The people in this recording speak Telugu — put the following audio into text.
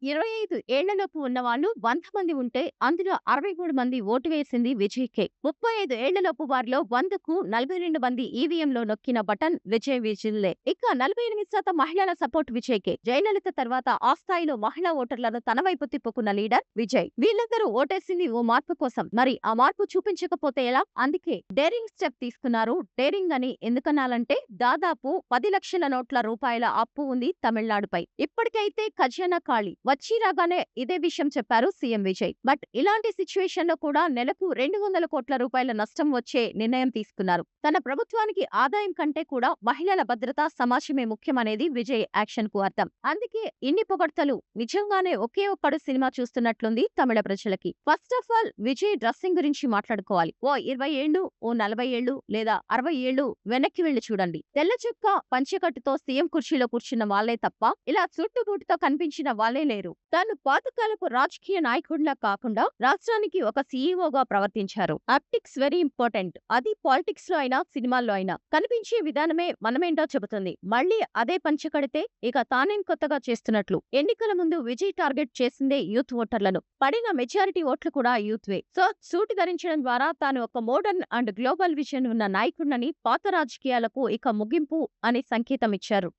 25 ఏళ్లలోపు ఉన్నవాళ్లు 100 మంది ఉంటే అందులో 63 మంది ఓటు వేసింది విజయ్‌కే. 35 ఏళ్లలోపు వారిలో 100కు 42 మంది ఈవీఎంలో నొక్కిన బటన్ విజయ్ విజిల్లే. ఇక 48% మహిళల సపోర్ట్ విజయ్‌కే. జయలలిత తర్వాత ఆ స్థాయిలో మహిళా ఓటర్లను తన వైపు తిప్పుకున్న లీడర్ విజయ్. వీళ్ళందరూ ఓటేసింది ఓ మార్పు కోసం. మరి ఆ మార్పు చూపించకపోతే ఎలా? అందుకే డేరింగ్ స్టెప్ తీసుకున్నారు. డేరింగ్ అని ఎందుకనాలంటే దాదాపు 10 లక్షల నోట్ల రూపాయల అప్పు ఉంది తమిళనాడుపై. ఇప్పటికైతే ఖజానా ఖాళీ. వచ్చి రాగానే ఇదే విషయం చెప్పారు సీఎం విజయ్. బట్ ఇలాంటి సిచ్యువేషన్ లో కూడా నెలకు 200 కోట్ల రూపాయల నష్టం వచ్చే నిర్ణయం తీసుకున్నారు. తన ప్రభుత్వానికి ఆదాయం కంటే కూడా మహిళల భద్రత, సమాజమే ముఖ్యమనేది విజయ్ యాక్షన్ కు అర్థం. అందుకే ఇన్ని పొగడ్తలు. నిజంగానే ఒకే ఒక్కడు సినిమా చూస్తున్నట్లుంది తమిళ ప్రజలకి. First of all Vijay dressing గురించి మాట్లాడుకోవాలి. ఓ 20 ఏళ్లు, ఓ 40 ఏళ్లు లేదా 60 ఏళ్లు వెనక్కి వెళ్లి చూడండి. తెల్ల చొక్కా, పంచెకట్టుతో సీఎం కుర్చీలో కూర్చున్న వాళ్లే తప్ప ఇలా చుట్టుబూటుతో కనిపించిన వాళ్లే లేరు. తాను పాతకాలపు రాజకీయ నాయకుడిలా కాకుండా రాష్ట్రానికి ఒక సీఈఓగా ప్రవర్తించారు. Optics very important. అది పాలిటిక్స్ లో అయినా సినిమాల్లో అయినా కనిపించే విధానమే మనమేంటో చెబుతుంది. మళ్ళీ అదే పంచె కడితే ఇక తానేం కొత్తగా చేస్తున్నట్లు. ఎన్నికల ముందు విజయ్ టార్గెట్ చేసిందే యూత్ ఓటర్లను. పడిన మెజారిటీ ఓట్లు కూడా యూత్వే. సో సూట్ ధరించడం ద్వారా తాను ఒక మోడర్న్ అండ్ గ్లోబల్ విజన్ ఉన్న నాయకుడినని, పాత రాజకీయాలకు ఇక ముగింపు అనే సంకేతం ఇచ్చారు.